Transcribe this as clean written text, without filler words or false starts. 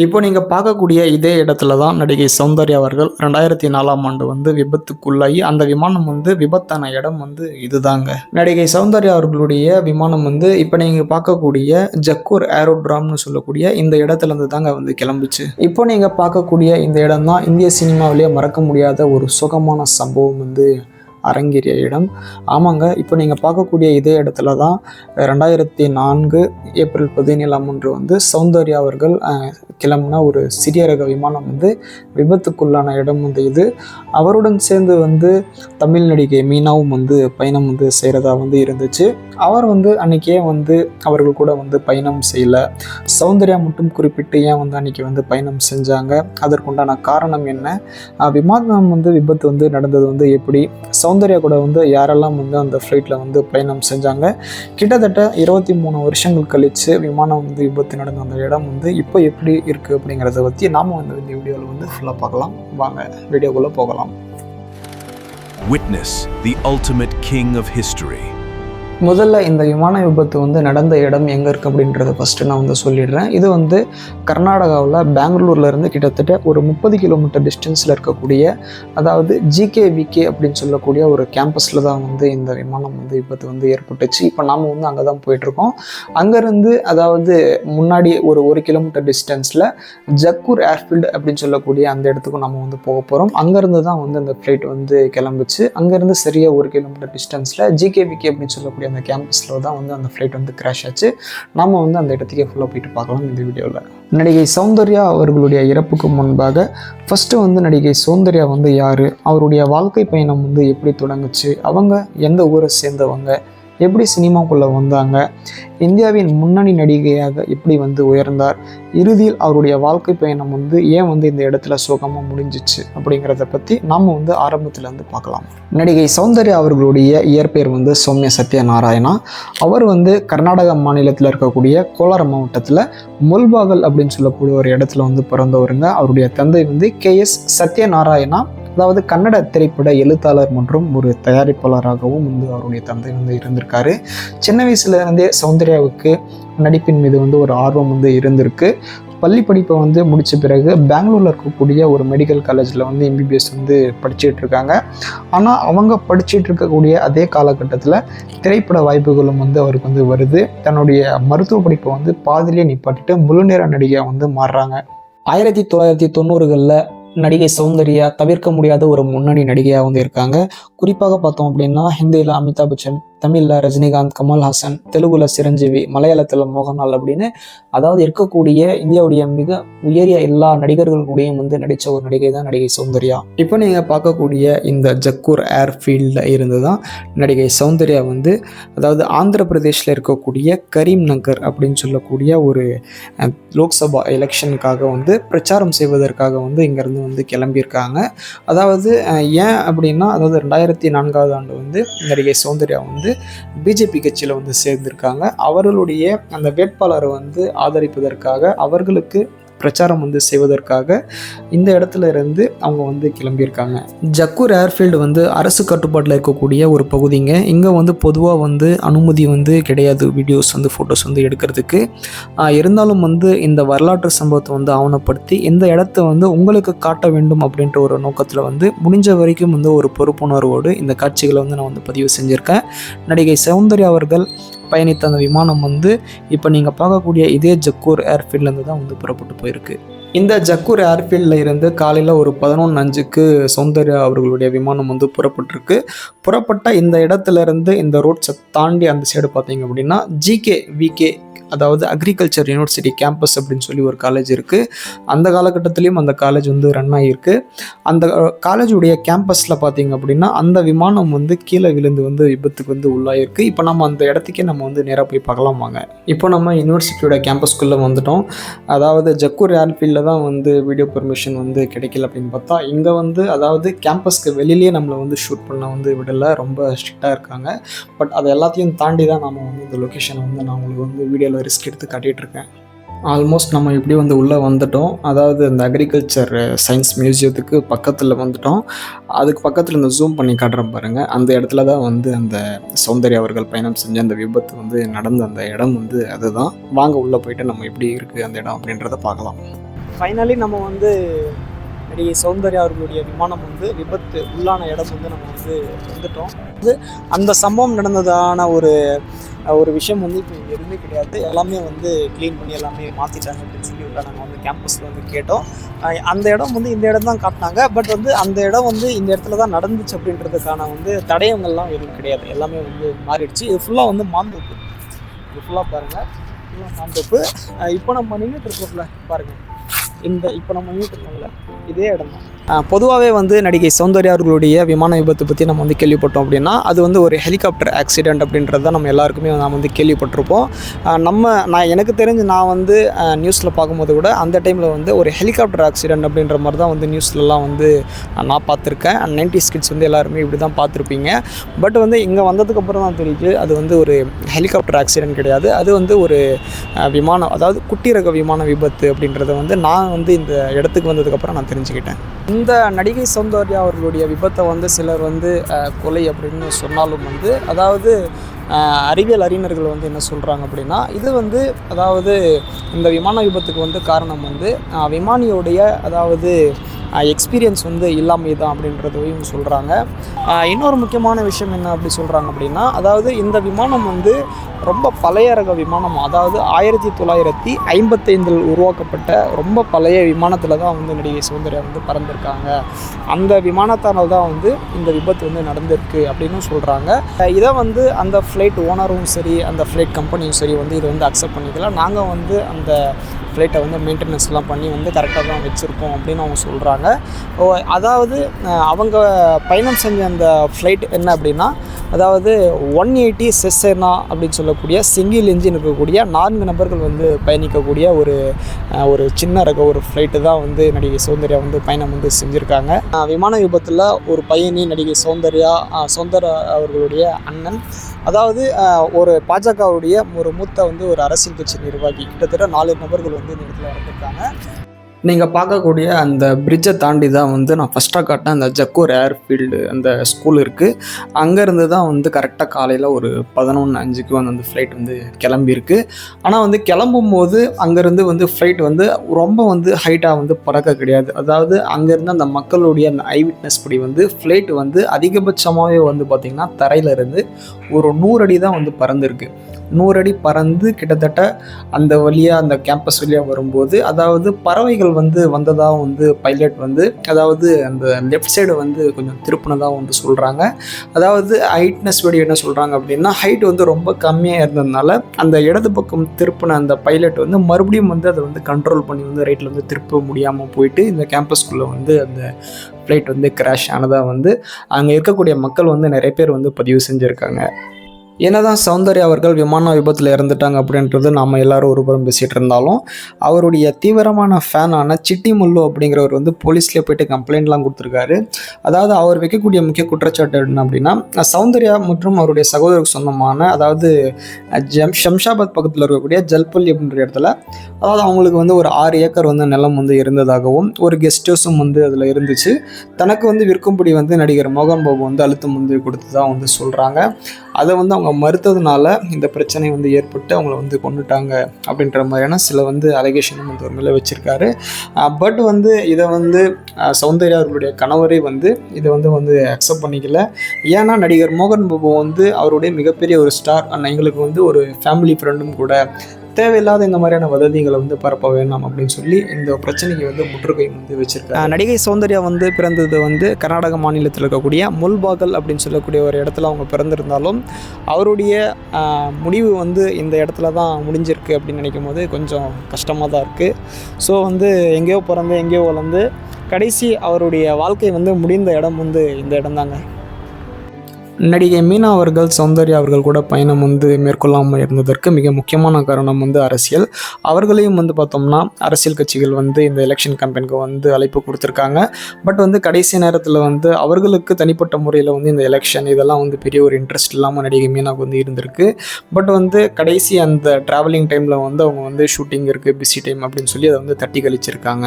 இப்போ நீங்க பார்க்கக்கூடிய இதே இடத்துல தான் நடிகை சௌந்தர்யா அவர்கள் 2004ஆம் ஆண்டு வந்து விபத்துக்குள்ளாகி அந்த விமானம் வந்து விபத்தான இடம் வந்து இதுதாங்க. நடிகை சௌந்தர்யா அவர்களுடைய விமானம் வந்து இப்போ நீங்க பார்க்கக்கூடிய ஜக்கூர் ஏரோட்ராம்னு சொல்லக்கூடிய இந்த இடத்துல இருந்து தாங்க வந்து கிளம்புச்சு. இப்போ நீங்க பார்க்கக்கூடிய இந்த இடம் தான் இந்திய சினிமாவிலேயே மறக்க முடியாத ஒரு சுகமான சம்பவம் வந்து அரங்கேறிய இடம். ஆமாங்க, இப்போ நீங்கள் பார்க்கக்கூடிய இதே இடத்துல தான் 2004 ஏப்ரல் 17ஆம் அன்று வந்து சௌந்தர்யா அவர்கள் கிளம்புன ஒரு சிறிய ரக விமானம் வந்து விபத்துக்குள்ளான இடம் வந்து இது. அவருடன் சேர்ந்து வந்து தமிழ் நடிகை மீனாவும் வந்து பயணம் வந்து செய்கிறதா வந்து இருந்துச்சு. அவர் வந்து அன்றைக்கே வந்து அவர்கள் கூட வந்து பயணம் செய்யலை. சௌந்தர்யா மட்டும் குறிப்பிட்டு ஏன் வந்து அன்றைக்கி வந்து பயணம் செஞ்சாங்க, அதற்குண்டான காரணம் என்ன, விமானம் வந்து விபத்து வந்து நடந்தது வந்து எப்படி, சௌந்தர்யா கூட வந்து யாரெல்லாம் வந்து அந்த ஃப்ளைட்டில் வந்து பயணம் செஞ்சாங்க, கிட்டத்தட்ட 23 வருஷங்கள் கழித்து விமானம் வந்து விபத்து நடந்த அந்த இடம் வந்து இப்போ எப்படி இருக்குது அப்படிங்கிறத பற்றி நாம் வந்து இந்த வீடியோவில் வந்து ஃபுல்லாக பார்க்கலாம். வாங்க வீடியோக்குள்ளே போகலாம். Witness the ultimate king of history. முதல்ல இந்த விமான விபத்து வந்து நடந்த இடம் எங்கே இருக்குது அப்படின்றத ஃபஸ்ட்டு நான் வந்து சொல்லிடுறேன். இது வந்து கர்நாடகாவில் பெங்களூர்லேருந்து கிட்டத்தட்ட ஒரு 30 கிலோமீட்டர் டிஸ்டன்ஸில் இருக்கக்கூடிய, அதாவது ஜிகேவிகே அப்படின்னு சொல்லக்கூடிய ஒரு கேம்பஸில் தான் வந்து இந்த விமானம் வந்து விபத்து வந்து ஏற்பட்டுச்சு. இப்போ நாம் வந்து அங்கே தான் போயிட்டுருக்கோம். அங்கேருந்து அதாவது முன்னாடி ஒரு 1 கிலோமீட்டர் டிஸ்டன்ஸில் ஜக்கூர் ஏர்ஃபீல்டு அப்படின்னு சொல்லக்கூடிய அந்த இடத்துக்கும் நம்ம வந்து போக போகிறோம். அங்கேருந்து தான் வந்து அந்த ஃப்ளைட் வந்து கிளம்பிச்சு. அங்கேருந்து சரியாக 1 கிலோமீட்டர் டிஸ்டன்ஸில் ஜிகேவிகே அப்படின்னு சொல்லக்கூடிய அந்த கேம்பஸில் தான் வந்து அந்த ஃப்ளைட் வந்து கிராஷ் ஆச்சு. நாம் வந்து அந்த இடத்துக்கே ஃபுல்லாக போயிட்டு பார்க்கலாம் இந்த வீடியோவில். நடிகை சௌந்தர்யா அவர்களுடைய இறப்புக்கு முன்பாக ஃபஸ்ட்டு வந்து நடிகை சௌந்தர்யா வந்து யார், அவருடைய வாழ்க்கை பயணம் வந்து எப்படி தொடங்குச்சு, அவங்க எந்த ஊரை சேர்ந்தவங்க, எப்படி சினிமாக்குள்ளே வந்தாங்க, இந்தியாவின் முன்னணி நடிகையாக எப்படி வந்து உயர்ந்தார், இறுதியில் அவருடைய வாழ்க்கை பயணம் வந்து ஏன் வந்து இந்த இடத்துல சோகமாக முடிஞ்சிச்சு அப்படிங்கிறத பற்றி நாம் வந்து ஆரம்பத்துலேருந்து பார்க்கலாம். நடிகை சௌந்தர்யா அவர்களுடைய இயற்பெயர் வந்து சௌமியா சத்யநாராயணா. அவர் வந்து கர்நாடக மாநிலத்தில் இருக்கக்கூடிய கோலார் மாவட்டத்தில் முல்பாகல் அப்படின்னு சொல்லக்கூடிய ஒரு இடத்துல வந்து பிறந்தவருங்க. அவருடைய தந்தை வந்து KS சத்யநாராயணா, அதாவது கன்னட திரைப்பட எழுத்தாளர் மற்றும் ஒரு தயாரிப்பாளராகவும் வந்து அவருடைய தந்தை வந்து இருந்திருக்காரு. சின்ன வயசுலேருந்தே சௌந்தர்யாவுக்கு நடிப்பின் மீது வந்து ஒரு ஆர்வம் வந்து இருந்திருக்கு. பள்ளி படிப்பை வந்து முடித்த பிறகு பெங்களூரில் இருக்கக்கூடிய ஒரு மெடிக்கல் காலேஜில் வந்து MBBS வந்து படிச்சுட்டு இருக்காங்க. ஆனால் அவங்க படிச்சுட்டு இருக்கக்கூடிய அதே காலகட்டத்தில் திரைப்பட வாய்ப்புகளும் வந்து அவருக்கு வந்து வருது. தன்னுடைய மருத்துவ படிப்பை வந்து பாதிலே நிப்பாட்டிட்டு முழுநேர நடிகையாக வந்து மாறுறாங்க. 1990களில் நடிகை சௌந்தர்யா தவிர்க்க முடியாத ஒரு முன்னணி நடிகையாக வந்து இருக்காங்க. குறிப்பாக பார்த்தோம் அப்படின்னா ஹிந்தியில் அமிதாப் பச்சன், தமிழில் ரஜினிகாந்த், கமல்ஹாசன், தெலுங்குல சிரஞ்சீவி, மலையாளத்தில் மோகன்லால் அப்படின்னு அதாவது இருக்கக்கூடிய இந்தியாவுடைய மிக உயரிய எல்லா நடிகர்கள் கூடயும் வந்து நடித்த ஒரு நடிகை தான் நடிகை சௌந்தர்யா. இப்போ நீங்கள் பார்க்கக்கூடிய இந்த ஜக்கூர் ஏர்ஃபீல்டில் இருந்து தான் நடிகை சௌந்தர்யா வந்து அதாவது ஆந்திர பிரதேஷில் இருக்கக்கூடிய கரீம் நகர் அப்படின்னு சொல்லக்கூடிய ஒரு லோக்சபா எலெக்ஷனுக்காக வந்து பிரச்சாரம் செய்வதற்காக வந்து இங்கேருந்து வந்து கிளம்பியிருக்காங்க. அதாவது ஏன் அப்படின்னா, அதாவது 2004ஆவது ஆண்டு வந்து நடிகை சௌந்தர்யா வந்து பிஜேபி கட்சியில் வந்து சேர்ந்திருக்காங்க. அவர்களுடைய அந்த வேட்பாளரை வந்து ஆதரிப்பதற்காக, அவர்களுக்கு பிரச்சாரம் வந்து செய்வதற்காக இந்த இடத்துல இருந்து அவங்க வந்து கிளம்பியிருக்காங்க. ஜக்கூர் ஏர்ஃபீல்டு வந்து அரசு கட்டுப்பாட்டில் இருக்கக்கூடிய ஒரு பகுதிங்க. இங்கே வந்து பொதுவாக வந்து அனுமதி வந்து கிடையாது வீடியோஸ் வந்து ஃபோட்டோஸ் வந்து எடுக்கிறதுக்கு. இருந்தாலும் வந்து இந்த வரலாற்று சம்பவத்தை வந்து ஆவணப்படுத்தி இந்த இடத்த வந்து உங்களுக்கு காட்ட வேண்டும் அப்படின்ற ஒரு நோக்கத்தில் வந்து முடிஞ்ச வரைக்கும் வந்து ஒரு பொறுப்புணர்வோடு இந்த காட்சிகளை வந்து நான் வந்து பதிவு செஞ்சுருக்கேன். நடிகை சௌந்தர்யா அவர்கள் பயணித்த அந்த விமானம் வந்து இப்போ நீங்கள் பார்க்கக்கூடிய இதே ஜக்கூர் ஏர்ஃபீல்ட்லேருந்து தான் வந்து புறப்பட்டு போயிருக்கு. இந்த ஜக்கூர் ஏர்ஃபீல்டில் இருந்து காலையில் ஒரு 11:05க்கு சௌந்தர்யா அவர்களுடைய விமானம் வந்து புறப்பட்டிருக்கு. புறப்பட்ட இந்த இடத்துல இருந்து இந்த ரோட்ஸை தாண்டி அந்த சைடு பார்த்தீங்க அப்படின்னா GKVK, அதாவது அக்ரிகல்ச்சர் யூனிவர்சிட்டி கேம்பஸ் அப்படின்னு சொல்லி ஒரு காலேஜ் இருக்குது. அந்த காலகட்டத்திலையும் அந்த காலேஜ் வந்து ரன் ஆகியிருக்கு. அந்த காலேஜுடைய கேம்பஸில் பார்த்தீங்க அப்படின்னா அந்த விமானம் வந்து கீழே விழுந்து வந்து விபத்துக்கு வந்து உள்ளாயிருக்கு. இப்போ நம்ம அந்த இடத்துக்கே நம்ம வந்து நேராக போய் பார்க்கலாம் வாங்க. இப்போ நம்ம யூனிவர்சிட்டியோட கேம்பஸ்குள்ளே வந்துட்டோம். அதாவது ஜக்கூர் ஏர்ஃபீல்டில் தான் வந்து வீடியோ பெர்மிஷன் வந்து கிடைக்கல அப்படின்னு பார்த்தா, இங்கே வந்து அதாவது கேம்பஸ்க்கு வெளியிலேயே நம்மளை வந்து ஷூட் பண்ண வந்து விடலை, ரொம்ப ஸ்ட்ரிக்டாக இருக்காங்க. பட் அதை எல்லாத்தையும் தாண்டி தான் நம்ம வந்து இந்த லொக்கேஷனை வந்து நான் உங்களுக்கு வந்து வீடியோவில் ரிஸ்க் எடுத்து காட்டிகிட்ருக்கேன். ஆல்மோஸ்ட் நம்ம இப்படி வந்து உள்ளே வந்துட்டோம். அதாவது இந்த அக்ரிகல்ச்சர் சயின்ஸ் மியூசியத்துக்கு பக்கத்தில் வந்துட்டோம். அதுக்கு பக்கத்தில் இந்த ஜூம் பண்ணி காட்டுறேன் பாருங்கள். அந்த இடத்துல தான் வந்து அந்த சௌந்தர்யா அவர்கள் பயணம் செஞ்ச அந்த விபத்து வந்து நடந்த அந்த இடம் வந்து அதுதான். வாங்க உள்ளே போயிட்டு நம்ம எப்படி இருக்குது அந்த இடம் அப்படின்றத பார்க்கலாம். ஃபைனலி நம்ம வந்து நடிகை சௌந்தர்யா அவர்களுடைய விமானம் வந்து விபத்து உள்ளான இடம் வந்து நம்ம வந்து வந்துட்டோம். அந்த சம்பவம் நடந்ததான ஒரு விஷயம் வந்து இப்போ எதுவுமே கிடையாது. எல்லாமே வந்து க்ளீன் பண்ணி எல்லாமே மாற்றிட்டாங்க அப்படின்னு சொல்லி நாங்கள் வந்து கேம்பஸில் வந்து கேட்டோம். அந்த இடம் வந்து இந்த இடம் தான் காட்டினாங்க. பட் வந்து அந்த இடம் வந்து இந்த இடத்துல தான் நடந்துச்சு அப்படின்றதுக்கான வந்து தடயங்கள்லாம் எதுவும் கிடையாது. எல்லாமே வந்து மாறிடுச்சு. இது ஃபுல்லாக வந்து மாந்தோப்பு. இது ஃபுல்லாக பாருங்கள், ஃபுல்லாக மாந்தோப்பு. இப்போ நம்ம நின்றுட்டு இருக்கோம்ல பாருங்கள், இப்போ நம்ம நின்றுட்டு இருக்கோம்ல இதே இடம் தான். பொதுவாகவே வந்து நடிகை சௌந்தர்யா அவர்களுடைய விமான விபத்து பற்றி நம்ம வந்து கேள்விப்பட்டோம் அப்படின்னா அது வந்து ஒரு ஹெலிகாப்டர் ஆக்சிடெண்ட் அப்படின்றது தான் நம்ம எல்லாருக்குமே நாம் வந்து கேள்விப்பட்டிருப்போம். எனக்கு தெரிஞ்சு நான் வந்து நியூஸில் பார்க்கும்போது கூட அந்த டைமில் வந்து ஒரு ஹெலிகாப்டர் ஆக்சிடெண்ட் அப்படின்ற மாதிரி தான் வந்து நியூஸ்லலாம் வந்து நான் பார்த்துருக்கேன். 90s கிட்ஸ் வந்து எல்லாருமே இப்படி தான் பார்த்துருப்பீங்க. பட் வந்து இங்கே வந்ததுக்கப்புறம் தான் தெரியுது அது வந்து ஒரு ஹெலிகாப்டர் ஆக்சிடெண்ட் கிடையாது. அது வந்து ஒரு விமானம், அதாவது குட்டி ரக விமான விபத்து அப்படின்றத வந்து நான் வந்து இந்த இடத்துக்கு வந்ததுக்கப்புறம் நான் தெரிஞ்சுக்கிட்டேன். இந்த நடிகை சௌந்தர்யா அவர்களுடைய விபத்தை வந்து சிலர் வந்து கொலை அப்படின்னு சொன்னாலும் வந்து அதாவது அறிவியல் அறிஞர்கள் வந்து என்ன சொல்கிறாங்க அப்படின்னா இது வந்து அதாவது இந்த விமான விபத்துக்கு வந்து காரணம் வந்து விமானியோடைய அதாவது எக்ஸ்பீரியன்ஸ் வந்து இல்லாமல் தான் அப்படின்றதையும் சொல்கிறாங்க. இன்னொரு முக்கியமான விஷயம் என்ன அப்படி சொல்கிறாங்க அப்படின்னா அதாவது இந்த விமானம் வந்து ரொம்ப பழைய ரக விமானம், அதாவது 1955 உருவாக்கப்பட்ட ரொம்ப பழைய விமானத்தில் தான் வந்து நடிகை சௌந்தர்யா வந்து பறந்துருக்காங்க. அந்த விமானத்தானால் தான் வந்து இந்த விபத்து வந்து நடந்திருக்கு அப்படின்னு சொல்கிறாங்க. இதை வந்து அந்த ஃப்ளைட் ஓனரும் சரி அந்த ஃப்ளைட் கம்பெனியும் சரி வந்து இதை வந்து அக்செப்ட் பண்ணிக்கல. நாங்கள் வந்து அந்த ஃப்ளைட்டை வந்து மெயின்டெனன்ஸ்லாம் பண்ணி வந்து கரெக்டாக தான் வச்சுருக்கோம் அப்படின்னு அவங்க சொல்கிறாங்க. அதாவது அவங்க பயணம் செஞ்ச அந்த ஃப்ளைட் என்ன அப்படின்னா அதாவது 180 செசனா அப்படின்னு சொல்லக்கூடிய சிங்கிள் இன்ஜின் இருக்கக்கூடிய 4 நபர்கள் வந்து பயணிக்கக்கூடிய ஒரு சின்ன ரக ஒரு ஃப்ளைட்டு தான் வந்து நடிகை சௌந்தர்யா வந்து பயணம் வந்து செஞ்சுருக்காங்க. விமான விபத்தில் ஒரு பயணி நடிகை சௌந்தர்யா அவர்களுடைய அண்ணன், அதாவது ஒரு பாஜகவுடைய ஒரு மூத்த வந்து ஒரு அரசியல் கட்சி நிர்வாகி, கிட்டத்தட்ட 4 நபர்கள் வந்து இந்த இடத்துல இறந்துருக்காங்க. நீங்கள் பார்க்கக்கூடிய அந்த பிரிட்ஜை தாண்டி தான் வந்து நான் ஃபஸ்ட்டாக காட்டினேன் அந்த ஜக்கூர் ஏர்ஃபீல்டு அந்த ஸ்கூல் இருக்குது. அங்கேருந்து தான் வந்து கரெக்டாக காலையில் ஒரு 11:05க்கு வந்து அந்த ஃப்ளைட் வந்து கிளம்பியிருக்கு. ஆனால் வந்து கிளம்பும்போது அங்கேருந்து வந்து ஃப்ளைட் வந்து ரொம்ப வந்து ஹைட்டாக வந்து பறக்க கிடையாது. அதாவது அங்கேருந்து அந்த மக்களுடைய அந்த ஐ விட்னஸ் படி வந்து ஃப்ளைட் வந்து அதிகபட்சமாகவே வந்து பார்த்திங்கன்னா தரையிலேருந்து ஒரு 100 அடி தான் வந்து பறந்துருக்கு. 100 அடி பறந்து கிட்டத்தட்ட அந்த வழியாக அந்த கேம்பஸ் வழியாக வரும்போது அதாவது பறவைகள் வந்து வந்ததாக வந்து பைலட் வந்து அதாவது அந்த லெஃப்ட் சைடு வந்து கொஞ்சம் திருப்பினதாக வந்து சொல்கிறாங்க. அதாவது ஹைட்னஸ் படி என்ன சொல்கிறாங்க அப்படின்னா ஹைட் வந்து ரொம்ப கம்மியாக இருந்ததுனால அந்த இடது பக்கம் திருப்பின அந்த பைலட் வந்து மறுபடியும் வந்து அதை வந்து கண்ட்ரோல் பண்ணி வந்து ரைட்டில் வந்து திருப்ப முடியாமல் போயிட்டு இந்த கேம்பஸ்குள்ளே வந்து அந்த ஃப்ளைட் வந்து கிராஷ் ஆனதாக வந்து அங்கே இருக்கக்கூடிய மக்கள் வந்து நிறைய பேர் வந்து பதிவு செஞ்சுருக்காங்க. என்னதான் சௌந்தர்யா அவர்கள் விமான விபத்தில் இறந்துட்டாங்க அப்படின்றது நாம் எல்லாரும் ஒரு புறம் பேசிகிட்டு இருந்தாலும் அவருடைய தீவிரமான ஃபேனான சிட்டி முல்லு அப்படிங்கிறவர் வந்து போலீஸ்லேயே போய்ட்டு கம்ப்ளைண்ட்லாம் கொடுத்துருக்காரு. அதாவது அவர் வைக்கக்கூடிய முக்கிய குற்றச்சாட்டு என்ன அப்படின்னா சௌந்தர்யா மற்றும் அவருடைய சகோதரருக்கு சொந்தமான அதாவது ஷம்ஷாபாத் பக்கத்தில் இருக்கக்கூடிய ஜல்பல்லி அப்படின்ற இடத்துல அதாவது அவங்களுக்கு வந்து ஒரு 6 ஏக்கர் வந்து நிலம் வந்து இருந்ததாகவும் ஒரு கெஸ்ட் ஹவுஸும் வந்து அதில் இருந்துச்சு. தனக்கு வந்து விற்கும்படி வந்து நடிகர் மோகன் பாபு வந்து அழுத்தம் வந்து கொடுத்ததாக வந்து சொல்கிறாங்க. அதை வந்து அவங்க மறுத்ததுனால இந்த பிரச்சனை வந்து ஏற்பட்டு அவங்கள வந்து கொண்டுட்டாங்க அப்படின்ற மாதிரியான சில வந்து அலிகேஷனும் வந்து ஒரு மேலே வச்சுருக்காரு. பட் வந்து இதை வந்து சௌந்தர்யா அவர்களுடைய கணவரே வந்து இதை வந்து அக்செப்ட் பண்ணிக்கல. ஏன்னா நடிகர் மோகன் பாபு வந்து அவருடைய மிகப்பெரிய ஒரு ஸ்டார், எங்களுக்கு வந்து ஒரு ஃபேமிலி ஃப்ரெண்டும் கூட, தேவையில்லாத இந்த மாதிரியான வதந்திகளை வந்து பரப்ப வேண்டாம் அப்படின்னு சொல்லி இந்த பிரச்சனைக்கு வந்து முற்றுகை வந்து வச்சிருக்காங்க. நடிகை சௌந்தர்யா வந்து பிறந்தது வந்து கர்நாடக மாநிலத்தில் இருக்கக்கூடிய முல்பாகல் அப்படின்னு சொல்லக்கூடிய ஒரு இடத்துல அவங்க பிறந்திருந்தாலும் அவருடைய முடிவு வந்து இந்த இடத்துல தான் முடிஞ்சிருக்கு அப்படின்னு நினைக்கும் போது கொஞ்சம் கஷ்டமாக தான் இருக்குது. ஸோ வந்து எங்கேயோ பிறந்து எங்கேயோ வளர்ந்து கடைசி அவருடைய வாழ்க்கை வந்து முடிந்த இடம் வந்து இந்த இடம் தாங்க. நடிகை மீனா அவர்கள் சௌந்தர்யா அவர்கள் கூட பயணம் வந்து மேற்கொள்ளாமல் இருந்ததற்கு மிக முக்கியமான காரணம் வந்து அரசியல். அவர்களையும் வந்து பார்த்தோம்னா அரசியல் கட்சிகள் வந்து இந்த எலெக்ஷன் கேம்பெயினுக்கு வந்து அழைப்பு கொடுத்துருக்காங்க. பட் வந்து கடைசி நேரத்தில் வந்து அவர்களுக்கு தனிப்பட்ட முறையில் வந்து இந்த எலெக்ஷன் இதெல்லாம் வந்து பெரிய ஒரு இன்ட்ரெஸ்ட் இல்லாமல் நடிகை மீனாவுக்கு வந்து இருந்திருக்கு. பட் வந்து கடைசி அந்த ட்ராவலிங் டைமில் வந்து அவங்க வந்து ஷூட்டிங் இருக்குது, பிஸி டைம் அப்படின்னு சொல்லி அதை வந்து தட்டி கழிச்சிருக்காங்க.